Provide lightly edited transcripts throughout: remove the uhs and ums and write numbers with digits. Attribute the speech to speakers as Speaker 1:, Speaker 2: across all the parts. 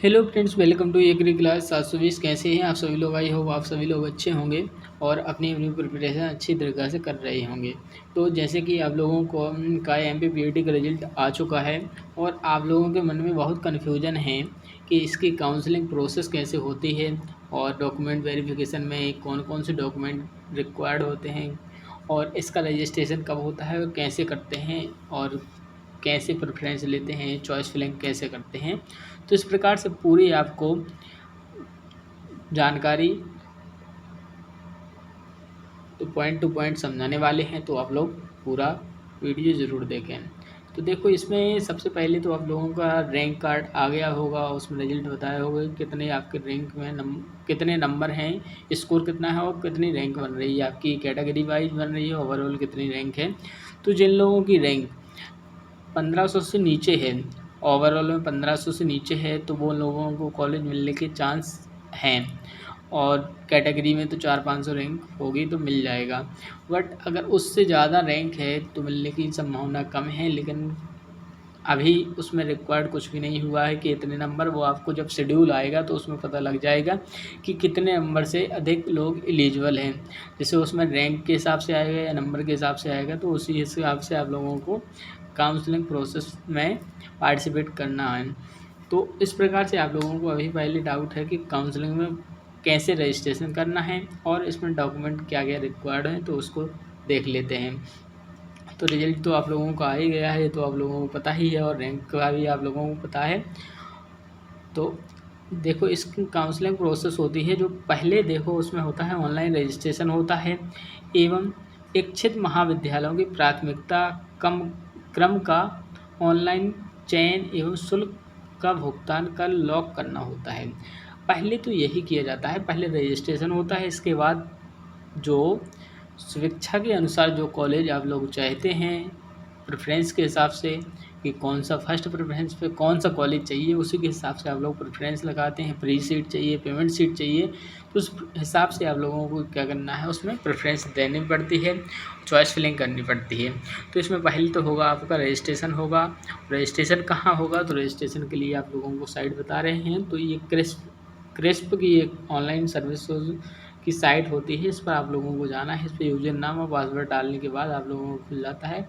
Speaker 1: Hello friends, welcome to agri class 720। कैसे हैं आप सभी लोग? आई होप आप सभी लोग अच्छे होंगे और अपनी अपनी प्रिपरेशन अच्छी तरीक़ा से कर रहे होंगे। तो जैसे कि आप लोगों को का एमपीपीएटी का रिजल्ट आ चुका है और आप लोगों के मन में बहुत कन्फ्यूजन है कि इसकी काउंसलिंग प्रोसेस कैसे होती है और डॉक्यूमेंट वेरिफिकेशन में कौन कौन से डॉक्यूमेंट रिक्वायर्ड होते हैं और इसका रजिस्ट्रेशन कब होता है और कैसे करते हैं और कैसे प्रेफरेंस लेते हैं, चॉइस फिलिंग कैसे करते हैं। तो इस प्रकार से पूरी आपको जानकारी तो पॉइंट टू पॉइंट समझाने वाले हैं, तो आप लोग पूरा वीडियो ज़रूर देखें। तो देखो, इसमें सबसे पहले तो आप लोगों का रैंक कार्ड आ गया होगा, उसमें रिजल्ट बताया होगा कितने आपके रैंक में कितने नंबर हैं, स्कोर कितना है और कितनी रैंक बन रही है, आपकी कैटेगरी वाइज बन रही है, ओवरऑल कितनी रैंक है। तो जिन लोगों की रैंक 1500 से नीचे है, ओवरऑल में 1500 से नीचे है, तो वो लोगों को कॉलेज मिलने के चांस हैं और कैटेगरी में तो 400-500 रैंक होगी तो मिल जाएगा। बट अगर उससे ज़्यादा रैंक है तो मिलने की संभावना कम है, लेकिन अभी उसमें रिक्वायर्ड कुछ भी नहीं हुआ है कि इतने नंबर। वो आपको जब शेड्यूल आएगा तो उसमें पता लग जाएगा कि कितने नंबर से अधिक लोग एलिजिबल हैं। जैसे उसमें रैंक के हिसाब से आएगा या नंबर के हिसाब से आएगा, तो उसी हिसाब से आप लोगों को काउंसलिंग प्रोसेस में पार्टिसिपेट करना है। तो इस प्रकार से आप लोगों को अभी पहले डाउट है कि काउंसलिंग में कैसे रजिस्ट्रेशन करना है और इसमें डॉक्यूमेंट क्या क्या रिक्वायर्ड हैं, तो उसको देख लेते हैं। तो रिजल्ट तो आप लोगों का आ ही गया है, तो आप लोगों को पता ही है, और रैंक का भी आप लोगों को पता है। तो देखो, इसकी काउंसलिंग प्रोसेस होती है जो पहले देखो उसमें होता है ऑनलाइन रजिस्ट्रेशन होता है एवं इच्छित महाविद्यालयों की प्राथमिकता कम क्रम का ऑनलाइन चयन एवं शुल्क का भुगतान कर लॉक करना होता है। पहले तो यही किया जाता है, पहले रजिस्ट्रेशन होता है, इसके बाद जो स्वेच्छा के अनुसार जो कॉलेज आप लोग चाहते हैं प्रेफरेंस के हिसाब से कि कौन सा फर्स्ट प्रेफरेंस पे कौन सा कॉलेज चाहिए, उसी के हिसाब से आप लोग प्रेफरेंस लगाते हैं। फ्री सीट चाहिए, पेमेंट सीट चाहिए, तो उस हिसाब से आप लोगों को क्या करना है, उसमें प्रेफरेंस देनी पड़ती है, चॉइस फिलिंग करनी पड़ती है। तो इसमें पहले तो होगा आपका रजिस्ट्रेशन होगा। रजिस्ट्रेशन कहाँ होगा? तो रजिस्ट्रेशन के लिए आप लोगों को साइट बता रहे हैं। तो ये क्रिस्प की एक ऑनलाइन सर्विस की साइट होती है, इस पर आप लोगों को जाना है। इस पर यूजर नाम और पासवर्ड डालने के बाद आप लोगों को खुल जाता है।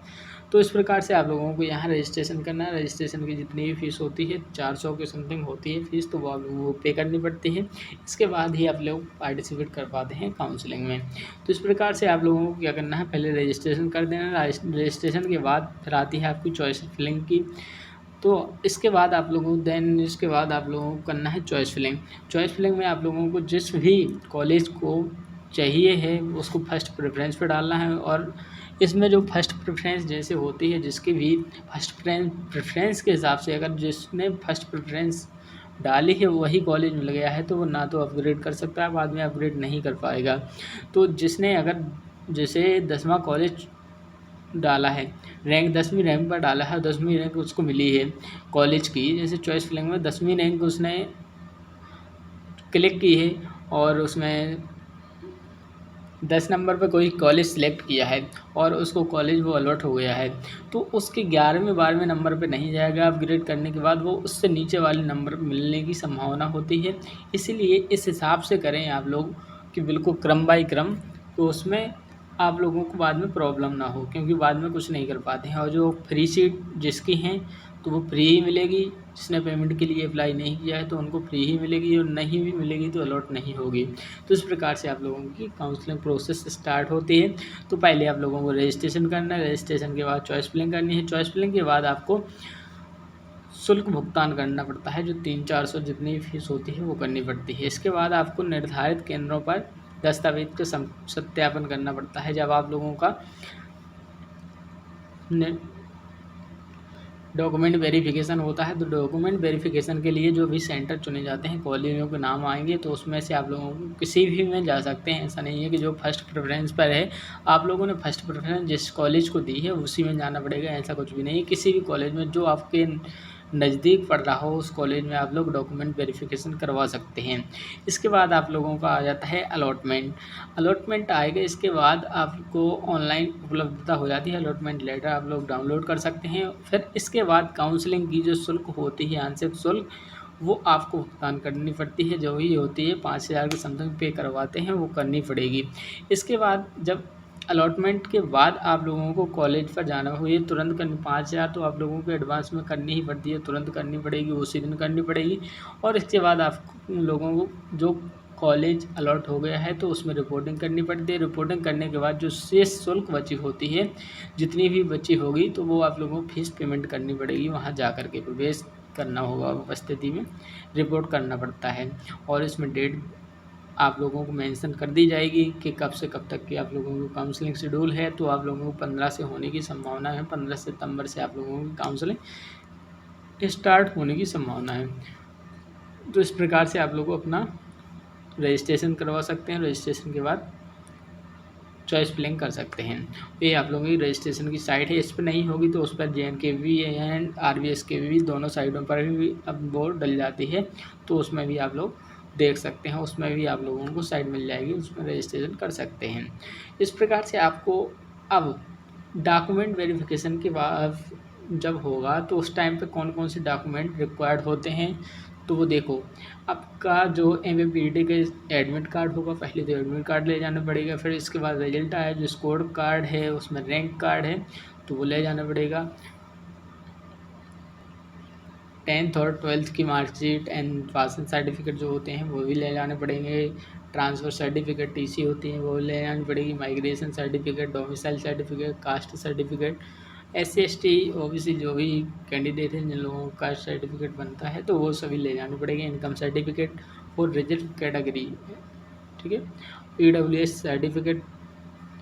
Speaker 1: तो इस प्रकार से आप लोगों को यहाँ रजिस्ट्रेशन करना है। रजिस्ट्रेशन की जितनी भी फ़ीस होती है 400 के समथिंग होती है फ़ीस, तो वो आप लोगों को पे करनी पड़ती है। इसके बाद ही आप लोग पार्टिसिपेट कर पाते हैं काउंसलिंग में। तो इस प्रकार से आप लोगों को क्या करना है, पहले रजिस्ट्रेशन कर देना। रजिस्ट्रेशन के बाद फिर आती है आपकी चॉइस फिलिंग की। तो इसके बाद आप लोगों को करना है चॉइस फिलिंग। चॉइस फिलिंग में आप लोगों को जिस भी कॉलेज को चाहिए है उसको फर्स्ट प्रेफरेंस पे डालना है। और इसमें जो फर्स्ट प्रेफरेंस जैसे होती है, जिसकी भी फर्स्ट प्रेफरेंस के हिसाब से अगर जिसने फर्स्ट प्रेफरेंस डाली है वही कॉलेज मिल गया है, तो वो ना तो अपग्रेड कर सकता है, बाद में अपग्रेड नहीं कर पाएगा। तो जिसने अगर जैसे 10वां कॉलेज डाला है, रैंक 10वीं रैंक पर डाला है, 10वीं रैंक उसको मिली है कॉलेज की, जैसे चॉइस फिलिंग में 10वीं रैंक उसने क्लिक की है और उसमें 10 नंबर पे कोई कॉलेज सिलेक्ट किया है और उसको कॉलेज वो अलॉट हो गया है, तो उसके 11वें 12वें नंबर पे नहीं जाएगा। अपग्रेड करने के बाद वो उससे नीचे वाले नंबर मिलने की संभावना होती है। इसीलिए इस हिसाब से करें आप लोग कि बिल्कुल क्रम बाई क्रम, तो उसमें आप लोगों को बाद में प्रॉब्लम ना हो, क्योंकि बाद में कुछ नहीं कर पाते हैं। और जो फ्री सीट जिसकी हैं तो वो फ्री ही मिलेगी, जिसने पेमेंट के लिए अप्लाई नहीं किया है तो उनको फ्री ही मिलेगी, और नहीं भी मिलेगी तो अलॉट नहीं होगी। तो इस प्रकार से आप लोगों की काउंसलिंग प्रोसेस स्टार्ट होती है। तो पहले आप लोगों को रजिस्ट्रेशन करना है, रजिस्ट्रेशन के बाद चॉइस फिलिंग करनी है, चॉइस फिलिंग के बाद आपको शुल्क भुगतान करना पड़ता है, जो 300-400 जितनी फीस होती है वो करनी पड़ती है। इसके बाद आपको निर्धारित केंद्रों पर दस्तावेज का सत्यापन करना पड़ता है। जब आप लोगों का डॉक्यूमेंट वेरिफिकेशन होता है, तो डॉक्यूमेंट वेरिफिकेशन के लिए जो भी सेंटर चुने जाते हैं, कॉलेजों के नाम आएंगे, तो उसमें से आप लोगों को किसी भी में जा सकते हैं। ऐसा नहीं है कि जो फर्स्ट प्रेफरेंस पर है आप लोगों ने फर्स्ट प्रेफरेंस जिस कॉलेज को दी है उसी में जाना पड़ेगा, ऐसा कुछ भी नहीं है। किसी भी कॉलेज में जो आपके नज़दीक पड़ रहा हो उस कॉलेज में आप लोग डॉक्यूमेंट वेरिफिकेशन करवा सकते हैं। इसके बाद आप लोगों का आ जाता है अलॉटमेंट आएगा। इसके बाद आपको ऑनलाइन उपलब्धता हो जाती है, अलॉटमेंट लेटर आप लोग डाउनलोड कर सकते हैं। फिर इसके बाद काउंसलिंग की जो शुल्क होती है, आंशिक शुल्क, वो आपको भुगतान करनी पड़ती है, जो भी होती है 5,000 के समथिंग पे करवाते हैं वो करनी पड़ेगी। इसके बाद जब अलॉटमेंट के बाद आप लोगों को कॉलेज पर जाना हो, ये तुरंत करनी 5,000 तो आप लोगों को एडवांस में करनी ही पड़ती है, तुरंत करनी पड़ेगी, उसी दिन करनी पड़ेगी। और इसके बाद आप लोगों को जो कॉलेज अलॉट हो गया है तो उसमें रिपोर्टिंग करनी पड़ती है। रिपोर्टिंग करने के बाद जो शेष शुल्क बची होती है, जितनी भी बची होगी, तो वो आप लोगों को फीस पेमेंट करनी पड़ेगी, वहाँ जा कर के प्रवेश करना होगा, उपस्थिति में रिपोर्ट करना पड़ता है। और इसमें डेट आप लोगों को मेंशन कर दी जाएगी कि कब से कब तक की आप लोगों को काउंसलिंग शेड्यूल है। तो आप लोगों को 15 से होने की संभावना है, 15 सितंबर से आप लोगों की काउंसलिंग स्टार्ट होने की संभावना है। तो इस प्रकार से आप लोग अपना रजिस्ट्रेशन करवा सकते हैं। रजिस्ट्रेशन के बाद चॉइस फिलिंग कर सकते हैं। ये आप लोगों की रजिस्ट्रेशन की साइट है, इस पर नहीं होगी तो उस पर JNKV एंड RVSKV दोनों साइडों पर भी अब बोर्ड डल जाती है, तो उसमें भी आप लोग देख सकते हैं, उसमें भी आप लोगों को साइट मिल जाएगी, उसमें रजिस्ट्रेशन कर सकते हैं। इस प्रकार से आपको अब डॉक्यूमेंट वेरिफिकेशन के बाद जब होगा तो उस टाइम पे कौन कौन से डॉक्यूमेंट रिक्वायर्ड होते हैं, तो वो देखो, आपका जो MAPD का एडमिट कार्ड होगा, पहले तो एडमिट कार्ड ले जाना पड़ेगा, फिर इसके बाद रिजल्ट आया, जो स्कोर कार्ड है उसमें रैंक कार्ड है तो वो ले जाना पड़ेगा। 10th और 12th की मार्कशीट एंड पासिंग सर्टिफिकेट जो होते हैं वो भी ले जाने पड़ेंगे। ट्रांसफ़र सर्टिफिकेट TC होती है वो ले जानी पड़ेगी। Migration certificate, domicile certificate, caste certificate, SC ST OBC जो भी कैंडिडेट हैं जिन लोगों का कास्ट सर्टिफिकेट बनता है तो वो सभी ले जाने पड़ेंगे। Income certificate for reserve category, ठीक है। PWS सर्टिफिकेट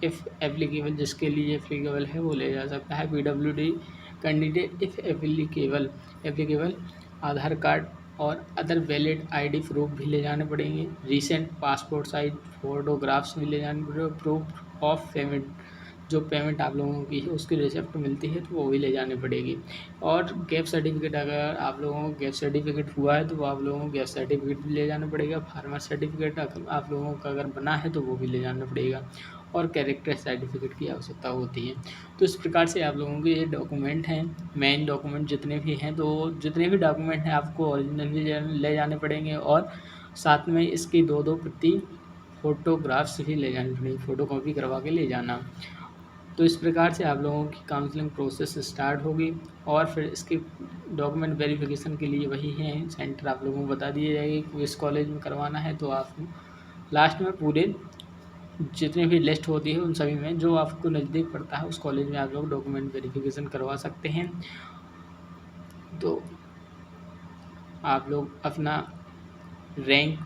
Speaker 1: इफ़ एप्लीकेबल, जिसके लिए एप्लीकेबल है वो ले जा सकता है। PWD candidate if applicable Aadhaar card और अदर वैलिड ID प्रूफ भी ले जाने पड़ेंगे। रीसेंट पासपोर्ट साइज फोटोग्राफ्स भी ले जाने पड़ेंगे। प्रूफ ऑफ पेमेंट, जो पेमेंट आप लोगों की है उसकी रिसिप्ट मिलती है तो वो भी ले जानी पड़ेगी। और गैप सर्टिफिकेट, अगर आप लोगों को गैप सर्टिफिकेट हुआ है तो वो आप लोगों को गैप सर्टिफिकेट भी ले जाना पड़ेगा। फार्मर सर्टिफिकेट आप लोगों का अगर बना है तो वो भी ले जाना पड़ेगा। और कैरेक्टर सर्टिफिकेट की आवश्यकता होती है। तो इस प्रकार से आप लोगों के ये डॉक्यूमेंट हैं, मेन डॉक्यूमेंट जितने भी हैं, तो जितने भी डॉक्यूमेंट हैं आपको ओरिजिनल भी ले जाने पड़ेंगे और साथ में इसकी 2-2 प्रति फ़ोटोग्राफ्स भी ले जानी पड़ेगी, फ़ोटोकॉपी करवा के ले जाना। तो इस प्रकार से आप लोगों की काउंसलिंग प्रोसेस स्टार्ट होगी। और फिर इसके डॉक्यूमेंट वेरिफिकेशन के लिए वही है सेंटर आप लोगों को बता दिए जाएगी कि इस कॉलेज में करवाना है। तो आप लास्ट में पूरे जितने भी लिस्ट होती है उन सभी में जो आपको नज़दीक पड़ता है उस कॉलेज में आप लोग डॉक्यूमेंट वेरिफिकेशन करवा सकते हैं। तो आप लोग अपना रैंक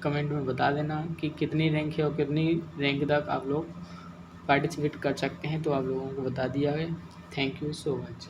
Speaker 1: कमेंट में बता देना कि कितनी रैंक है और कितनी रैंक तक आप लोग पार्टिसिपेट कर सकते हैं, तो आप लोगों को बता दिया है। Thank you so much.